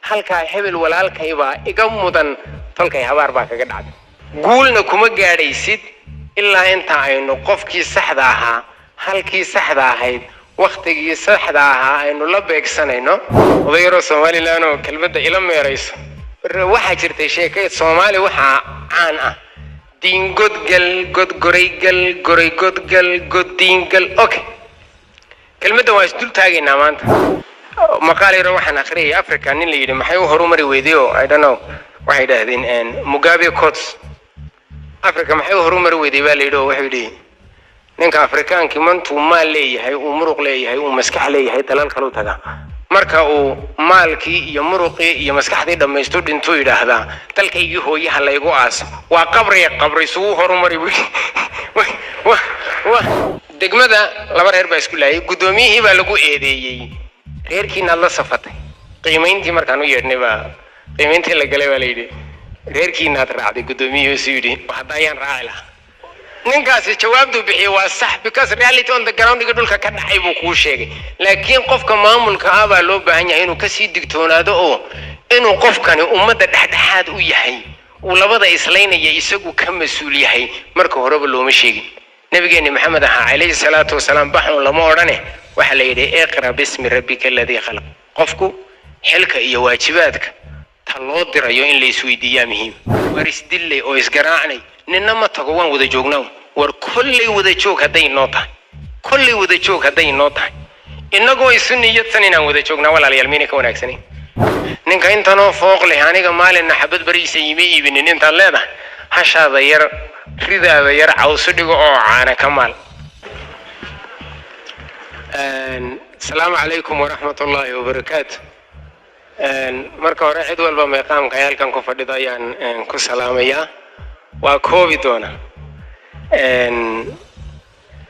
halka hebel walaalkayba iga mudan tolkay habaar baa kaga dhacday guulna kuma gaadhaysid ilaa inta aynu qofkii saxda ahaa halkii saxda ahayd waqtigii saxda ahaa aynu la beegsanayno odayro Soomaaliland oo kelmadda ila meerayso waxa jirtay sheekay Soomaali waxa caan ah diin godgal godgoraygal goray godgal goddiingal okay kelmadda waa isdul taagayna maanta maqaaleero waxaan akhriyay Afrika nin la yiri maxay u horumari weediyo I don't know waxay dhahdeen Mugabe quotes Afrika maxay u horumari weeday baa la yiri wuxuu yiri ninka Afrikaanki mantu maal leeyahay uu muruq leeyahay uu maskax leeyahay dalal kale u taga marka uu maalkii iyo muruqii iyo maskaxdii dhamaysto dhinto yiraahdaa dalkaygii hooyaha la igu aas waa qabri suu horumari wa degmada laba reer baa isku laayay gudoomiyihii baa lagu eedeeyay reerkiina la safatay qiimeyntii markaan u yeedhnay baa qiimeyntii la galay baa la yiri reerkiina aad raacday gudoomiyihii soo yiri waxaayaan raaci lahaa ninkaasi jawaabtu bixiyay waa sax because reality on the ground iga dhulka ka dhacay buu ku sheegay laakiin qofka maamulka ah baa loo baahan yahay inuu ka sii digtoonaado oo inuu qofkani ummadda dhexdhexaad u yahay uu labada islaynaya isagu ka mas'uul yahay marka horeba looma sheegin nabigeena maxamed alayhi salaatu wasalaam baxun lama orane waxa la yiri iqra bismi rabbika alladhi khalaq qofku xilka iyo waajibaadka ta loo dirayo in la isweydiiyaa muhiim waris dillay oo isgaraacnay ninna ma tago waan wada joognaa war kulli wada joog haday noo tahay inagoo isu niyadsan inaan wada joognaa walaalayaal miina ka wanaagsanay ninka intanoo fooq leh aniga maalin xabad bariisa iibinin intaan leedahay hashaada yar ridaada yar cawsu dhigo oo caana kamaal السلام عليكم ورحمة الله وبركاته marka hore cid walba meeqaamka halkan ku fadhidayaan ku salaamaya waa koobi doona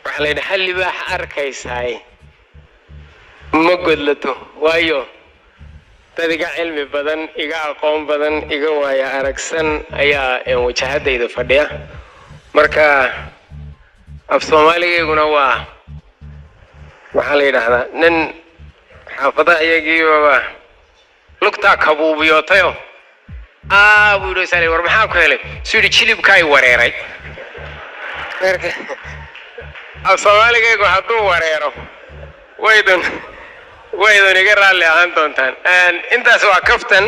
waxa la yidhaahdaa libaax arkaysaay ma godlato waayo dad iga cilmi badan iga aqoon badan iga waaya aragsan ayaa wajahadayda fadhiya marka af Soomaaligeeguna waa waxa la yiraahdaa nin xaafada ayagiiba lugta kabuubiyotayo buu yiri war maxaa ku helay sida jilibkay wareeray af Soomaaligeegu hadduu wareero waydan iga raali ahaan doontaan intaas waa kaftan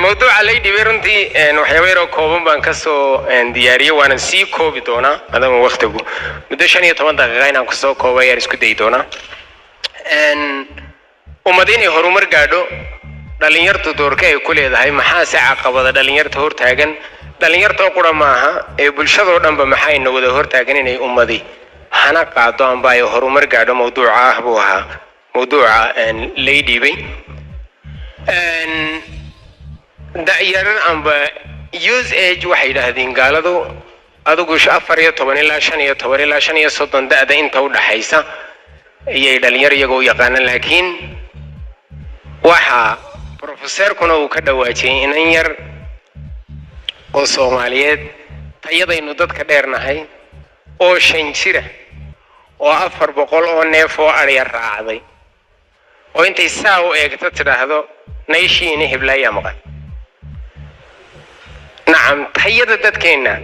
mawduuca la dhibay runtii waxyaabo yar oo kooban baan ka soo diyaariyay waana sii koobi doonaa maadaama waqtigu muddo 15 daqiiqo inaan ku soo koobay yar isku day doonaa ummadini horumar gaadho dhalinyartu doorka ay ku leedahay maxaa si caqabada dhalinyarta hortaagan dhalinyarta qura maaha ee bulshada dhanba maxay inoo wada hortaagan inay ummadi hana qaado amba ay horumar gaadho mawduuca ah buu ahaa mawduuca la dhibay da'yaran amba use age waxay yiraahdeen gaaladu adigu 14 ilaa 15 ilaa 35 da'da inta u dhaxaysa ayay dhalinyar iyagu u yaqaanaan laakiin waxa professorkuna uu ka dhawaajay inan yar oo Soomaaliyeed tayadaynu dadka dheernahay oo 5 jira oo 400 oo neef oo ariya raacday oo intay saa u eegto tiraahdo nayshiina hiblaya maqan نعم تحيّد دتكينا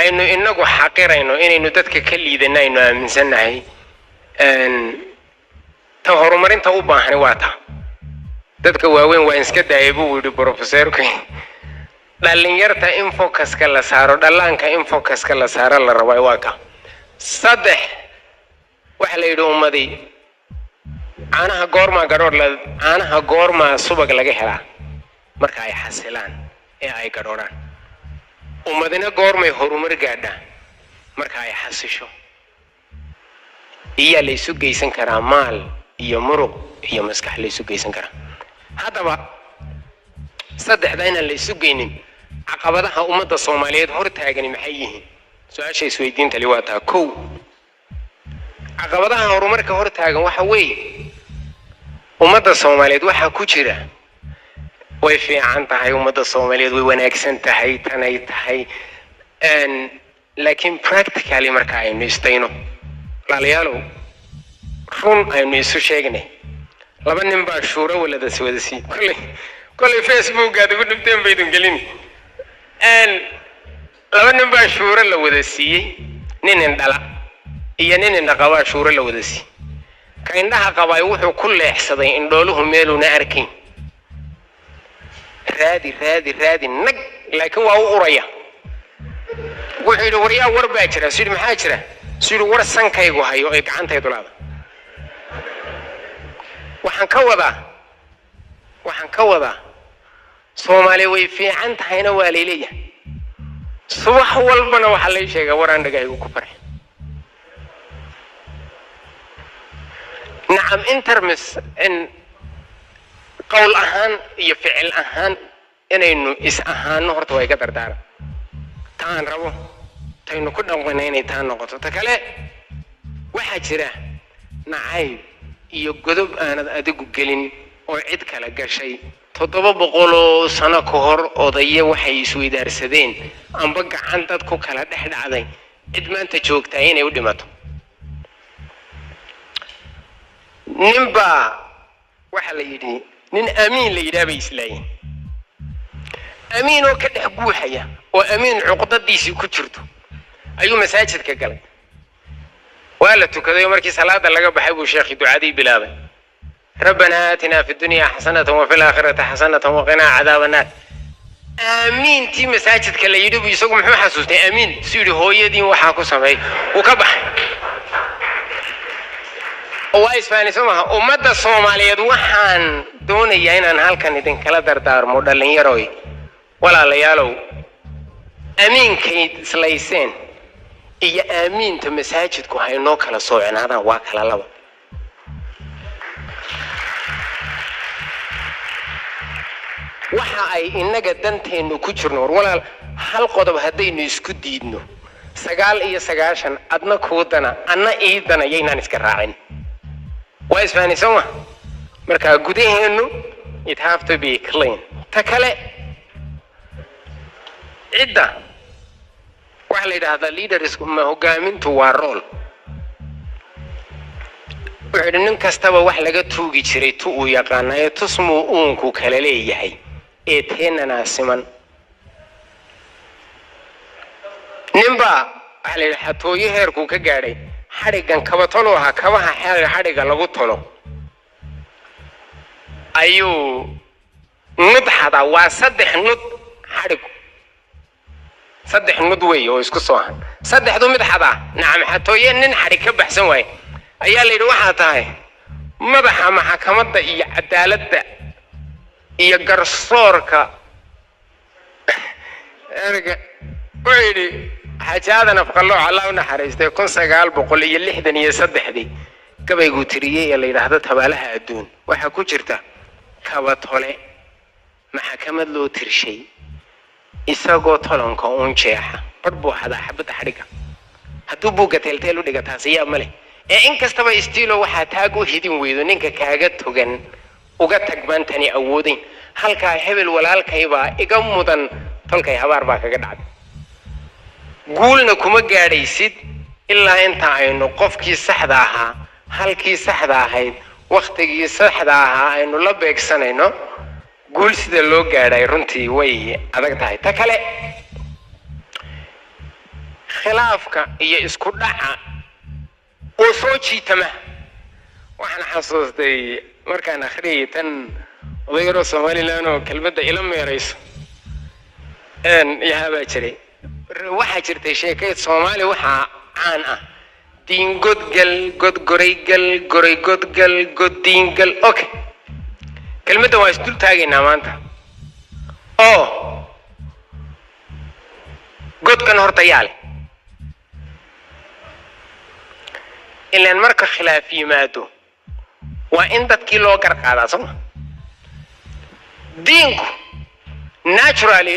إنه حقيرينه إنه دتك كلي ذنا إنه من سنة تهرو مرين توبا هنواتا دتك وين وإنسكت دايبو البروفيسور كي دالين يرتا إنفوكس كلا سارو دالان كإنفوكس كلا سارو للرواي واقع صدح وحلا يدو أمدي أنا هجورما قرور أنا هجورما سبق لقي هلا مركاي حسلان ay garooraan ummadina goormay horumar gaadha marka ay xasisho la isu geysan karaa maal iyo muruq iyo maskax la isu geysan karaa hadaba saddexda in la isu geynin caqabadaha ummadda Soomaaliyeed hortaagan maxay yihiin su'aasha isweydiinta li waa taa kow caqabadaha horumarka hortaagan waxa weeye ummadda Soomaaliyeed waxa ku jira way fiican tahay ummadda Soomaaliyeed way wanaagsan tahay tanay tahay laakiin practically marka aynu istayno laaliyaalo run aynu isu sheegnay laba nin baa shuuro walada swadasi kulli Facebook aad ugu dhibteen baydun gelin laba nin baa shuuro la wada siiyey nin indhala iyo nin indhaqaba shuuro la wada siiyey ka indhaha qabay wuxuu ku leexsaday indhooluhu meeluna arkayn raadi nag laakiin waa u uraya wuxuu yidhi waryaa war baa jira sidii maxaa jira sidii war sankaygu hayo ay gacantaydu laada waxaan ka wadaa Soomaali way fiican tahayna waa leeyahay subax walbana waxa la sheegaa waraan dhagaygu ku faray nacam intermis in qawl ahaan iyo ficil ahaan inaynu is ahaano horta way ka dardaaran taan rabo taynu ku dhaqanay inay taan noqoto ta kale waxa jira nacayb iyo godob aanad adigu gelin oo cid kala gashay 700 sano ka hor odaye waxay isweydaarsadeen amba gacan dad ku kala dhexdhacday cid maanta joogta inay u dhimato nimba waxa la yidhi nin amiin la yidhaabay islaayeen amiin oo ka dhex guuxaya oo amiin cuqdadiisii ku jirto ayuu masaajidka galay waa la tukaday markii salaada laga baxay buu sheekhi ducadii bilaabay ربنا آتنا في الدنيا حسنة وفي الآخرة حسنة وقنا عذاب النار آمين تي مساجد كلا يدوب يسوق محمد حسوسني آمين سيدي هو يدين وحاكو سمعي وكبح وايس فاني سمعها ومدى الصومالية وحان دوني ياينا هالكا ندين كلا دردار مودلين يروي ولا ليالو آمين كي سلايسين إيا آمين تمساجد كو هاي نوكلا صوعن هذا واكلا لبا waxa ay inaga danteenu ku jirno walaal hal qodob hadaynu isku diidno 99 adna koodana anna iidana yaynaan iska raacin waa isfahanisoma marka gudaheenu it have to be clean ta kale cidda waxa la yiraahdaa leaders ma hogaamintu waa role wuxuu nin kastaba wax laga tuugi jiray tu uu yaqaanayo tusmu uunku kala leeyahay eeteena siman nimba على الحتوي هيركو كجاري حرقان كبتلوها كبها حرقا لغو تلو أيو نضحدا وصدح نض حرقو صدح ندوي ويسكو صوان صدح دو مدحدا نعم حتوي نن حرقا بحسن واي أيا اللي روحا تاي مدحا محاكمة إيا عدالة إيا قرصوركا أرقا ويلي حاجة نفق الله على ونحرسته كون سجال بقولي اللي حدني يصدح دي كبا يقول تريه اللي رهدت تبالها الدون وحكو جرتا كبات هلا محكمة لو ترشي إساقو طلعن كون شيحة بربو هذا حبة حركة هتوبو قتلتلو دقتها سياب ملي إنك استوى استيلو وحتاجو هيدين ويدو نينك كاجت هجن وقتك بنتني أودين هل كايحبل ولا هل كايبا إقام مدن تلقي حبار باك قدعد قولنا كما قاريسيد إلا أنت عينو قفكي سحداها هلكي سحداها وقتكي سحداها إنه لبيك سنينو قول سيدا لو قاري رنتي وي أدك تاي تكالي خلافك إيا إسكو دعا وصوشي تمه وحنا حصوص دي مركان أخري تن وغيرو صومالي لانو كلمة دا إلم يريس إن يهابا جري waxaa jirtay sheekay Soomaali waxa caan ah diin godgal god goraygal goray godgal god diingal okay kelmadda waa isdul taagayna maanta oo godkan horta yaale ilaan marka khilaaf yimaado waa in dadkii loo garqaadaa soo diinku naturally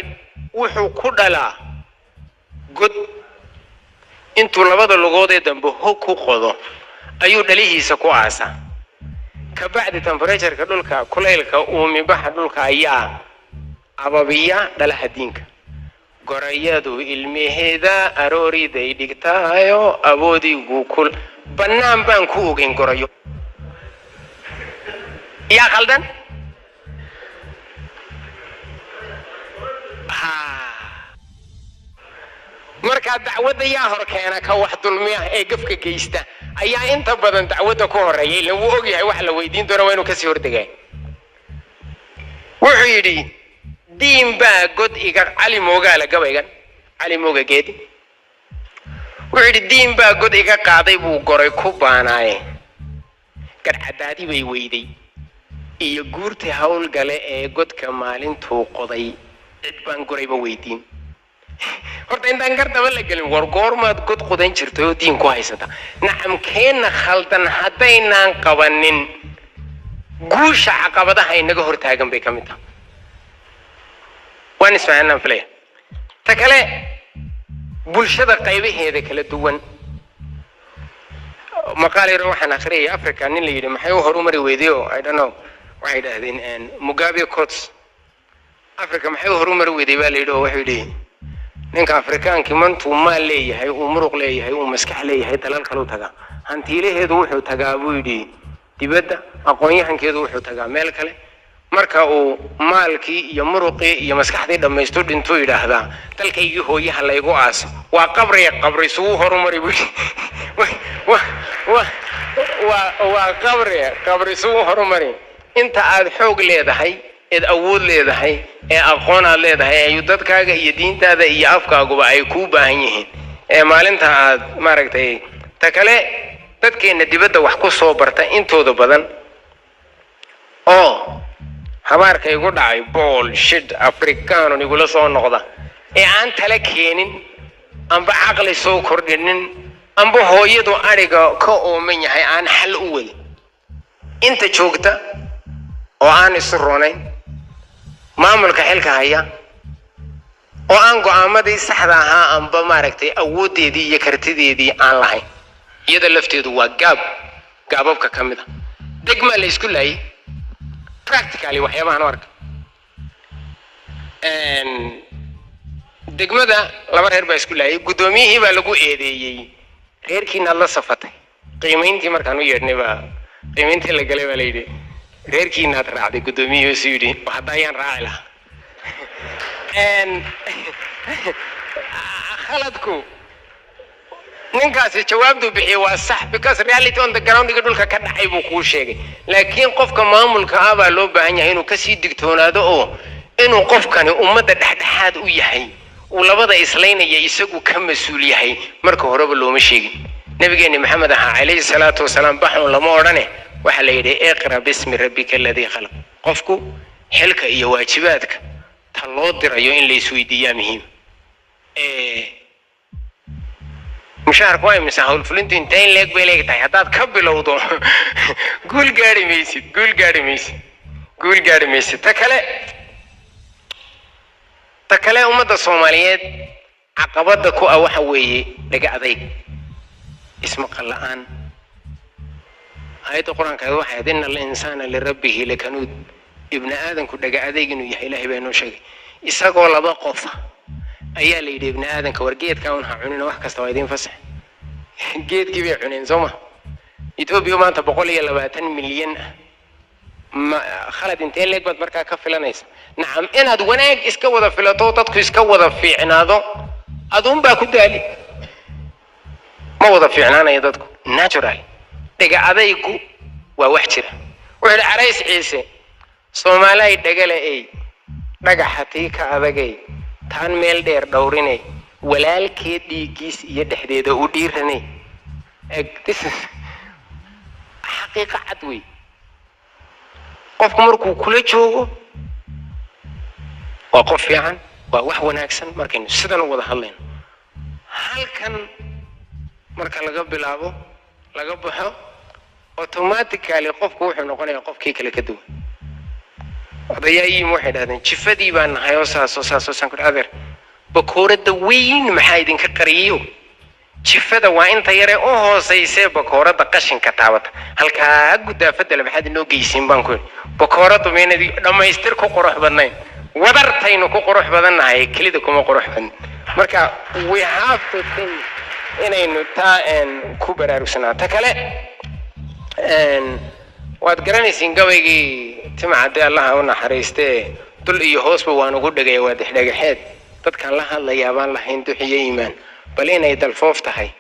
wuxuu ku dhalaa قد انتو لبدا لغودي دنبو هوكو قودو ايو دليهيسا كو آسا كبعد تنفريشر كدولكا كليلكا اومي بحا دولكا ايا عبابيا دلها دينك قريادو المهيدا اروري دي ديكتايو ابودي وكل بنام بانكو اوغين قريو يا خلدان marka dacwada yaa hor keena ka wax dulmiya ee gafka geysta ayaa inta badan dacwada ku horeeyay lagu og yahay wax la weydiin doono waa inuu ka sii hordagay wuxuu yidhi diin baa god iga cali moogaala gabaygan cali mooga geedi wuxuu yidhi diin baa god iga qaaday buu goray ku baanaaye garcadaadi bay weyday iyo guurtii hawlgale ee godka maalintuu qoday cid baan gorayba weydiin horta intaan gardaba la gelin war goormaad god qodan jirtay oo diin ku haysata nacam keena khaldan haddaynaan qabanin guusha caqabadaha inaga hortaagan bay ka mid tahay waan isfahanaa filaya ta kale bulshada qaybaheeda kala duwan maqaal yar waxaan akhriyay Afrika nin la yidhi maxay u horumari weyday oo I don't know waxay dhahdeen Mugabe quotes Afrika maxay u horumari weyday baa la yidhi oo wuxuu yidhi ninka Afrikaanki mantuu maal leeyahay uu muruq leeyahay uu maskax leeyahay dalal kale u taga hantiilaheedu wuxuu tagaa buu yidhi dibadda aqoon-yahankeedu wuxuu tagaa meel kale marka uu maalkii iyo muruqii iyo maskaxdii dhamaysto dhintuu yidhaahdaa dalkaygii hooyaha laygu aaso waa qabri suu horumari buu waa qabri suu horumari inta aad xoog leedahay id awood leedahay ee aqoon aad leedahay ay dadkaaga iyo diintaada iyo afkaaguba ay ku baahan yihiin ee maalinta aad maaragtay ta kale dadkeena dibadda wax ku soo barta intooda badan oo habaarka igu dhacay bullshit Afrikaano nigula soo noqda ee aan tala keenin amba aqli soo kordhinin amba hooyadu ariga ka ooman yahay aan xal u wadi inta joogta oo aan isu roonayn maamulka xilka haya oo aan go'aamadii saxda ahaa amba maaragtay awoodeedii iyo kartideedii aan lahayn iyada lafteedu waa gaababka ka mid ah degma la isku laayay practically waxyaabahan arka degmada laba reer baa isku laayay gudoomiyihii baa lagu eedeeyay reerkiina la safatay qiimeyntii markaan u yeedhnay baa qiimeyntii la galay baa la yidhi reerkiina raacday gudoomiyihii soo yidhi haddayaan raaci lahaa khaladku ninkaasi jawaabtu bixiyay waa sax because reality on the ground dhulka ka dhacay buu ku sheegay laakiin qofka maamulka ah baa loo baahan yahay inuu ka sii digtoonaado oo inuu qofkani ummadda dhexdhexaad u yahay uu labada islaynaya isagu ka mas'uul yahay marka horeba looma sheegin nabigeena maxamed alayhi salaatu wasalaam baxun lama odhane waxa la yidhi iqra bismi rabbika alladhi khalaq qofku xilka iyo waajibaadka ta loo dirayo in la isweydiiyaa muhiim mushaharku waa imisa hawlfulintu intee in leeg bay leegtahay haddaad ka bilowdo guul gaari maysid ta kale ummadda Soomaaliyeed caqabada ku ah waxa weeye dhaga adayg ismaqal la'aan ayada quraanka waxay idin al-insana li rabbihi lakanud ibn aadanku dhaga adayg inuu yahay ilaahay baa inoo sheegay isagoo laba qof ayaa la yidhi ibn aadanka wargeedka uu cunina wax kasta waa idin fasax geedkii bay cuneen Soomaa Itoobiya maanta 120 milyan ma khalad intee leeg baad markaa ka filanaysa nacam inaad wanaag iska wada filato dadku iska wada fiicnaado adun baa ku daali ma wada fiicnaanaya dadku natural dhaga adaygu waa wax jira wuxuu carays ciise Soomaaliya dhagale ay dhagaxatii ka adagay tan meel dheer dhowrinay walaalkeed dhiigiis iyo dhexdeeda u dhiiranay this is xaqiiqo cad wey qofku markuu kula joogo waa qof fiican waa wax wanaagsan markaynu sidan u wada hadlayno halkan marka laga bilaabo laga baxo automatically qofku wuxuu noqonayaa qofkii kale ka duwan odayaayim waxay dhahdeen jifadii baan nahay oo saasoo san ku adeer bakoorada weyn maxaa idinka qariyo jifada waa inta yare oo hooseysay bakoorada qashinka taabata halka gudaafada maxaad inoo geysin baan ku bakooradu meenadii dhamaystir ku qurux badnayn wadartaynu ku qurux badanahay kelida kuma qurux badan marka we have to think inaynu taa ku baraarugsanaata kale waad garanaysiin gabaygii timcadee allaha u naxariistee dul iyo hoosba waan ugu dhagay waa dhexdhagaxeed dadkan la hadlayaa baan lahayn duxiyo iimaan bal inay dalfoof tahay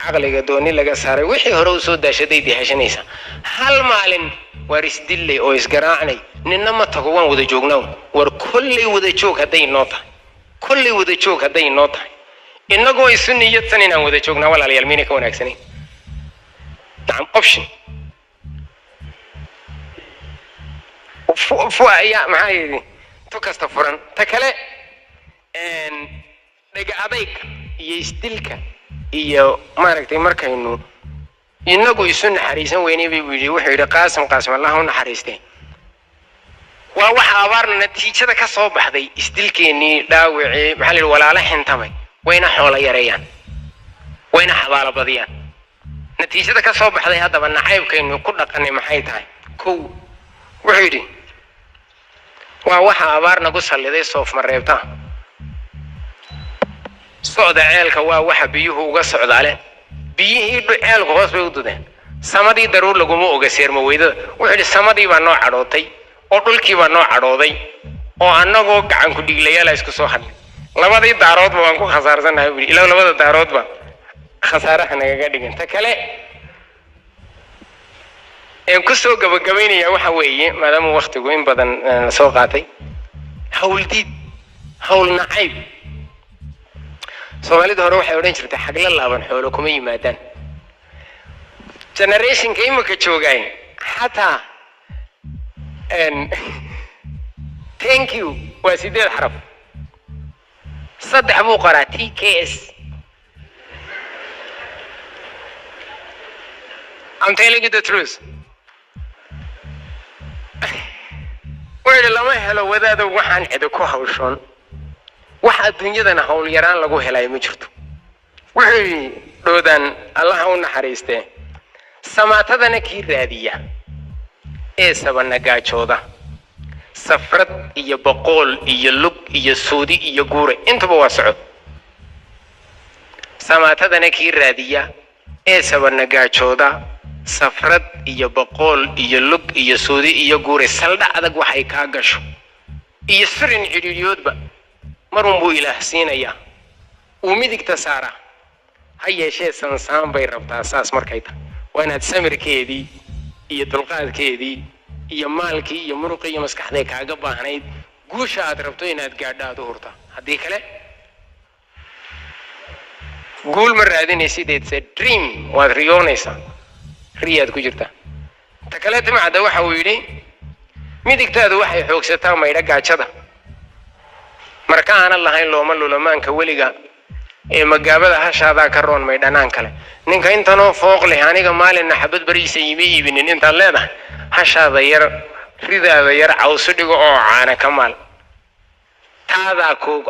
caqliga dooni laga saaray wixii hore u soo daashaday dihashanaysa hal maalin waar isdillay oo isgaraacnay ninna ma tago waan wada joognaa war kullay wada joog hadday noo tahay kullay wada joog hadday noo tahay innagoo isu niyadsan inaan wada joognaa walaalayaal miina ka wanaagsanayn nacam option يا معاي تكست فرن تكله دغ اديك يستلك iyo maaragtay markaynu inagu isu naxariisan weynay bay wili wuxuu yiri qaasim Allah u naxariistay waa waxa abaarna natiijada ka soo baxday isdilkeeni dhaawacay maxaa la walaala xintamay wayna xoolo yareeyaan wayna xabaalo badiyaan natiijada ka soo baxday hadaba naxaybkaynu ku dhaqanay maxay tahay kow wuxuu yiri waa waxa abaarna ku saliday soof mareebta socda ceelka waa waxa biyuhu uga socdaale biyihii ceelku hoos bay u dudeen samadii daruur laguma oga seerma weydada wuxuu samadii baa noo cadhootay oo dhulkii baa noo cadhooday oo annagoo gacan ku dhiglayaal isku soo hadlay labadii daaroodba waan ku khasaarsanahay ilaa labada daaroodba khasaaraha naga dhiganta kale een ku soo gabagabeynaya waxa weeye maadaama waqtigu in badan soo qaatay hawl nacayb Soomaalida hore waxay oran jirtay xagla laaban xoolo kuma yimaadaan generation ka imika joogay hatta thank you waa sideed xaraf saddex buu qoraa TKS I'm telling you the truth lama helo wadaada waxaan cid ku hawshan waxa dunyadana hawl yaraan lagu helay ma jirto wixii doodan Allah u naxariistay samaatadana kii raadiya ee sabana gaajooda safrad iyo boqol iyo lug iyo suudi iyo guure intaba waa socod samaatadana kii raadiya ee sabana gaajooda safrad iyo boqol iyo lug iyo suudi iyo guure saldha adag waxay ka gasho iyo sirin ciriiriyoodba marun buu ilaah siinaya uu midigta saara hayeeshee sansaan bay rabtaa saas markay tahay waanaad samirkeedii iyo dulqaadkeedii iyo maalkii iyo muruqii iyo maskaxdee kaaga baahnayd guusha aad rabto inaad gaadhaado hurta haddii kale guul ma raadinaysid it's a dream waad riyoonaysaa riyaad ku jirta ta kale timcada waxa uu yidhi midigtaadu waxay xoogsataa maydha gaajada marka aan lahayn looma lulamaanka weliga ee magaabada hashaada ka roon maydhanaan kale ninka intanoo fooq leh aniga maalin xabad bariisa iibinin inta leedahay hashaada yar ridaada yar cawsu dhigo oo caana kamaal taada ku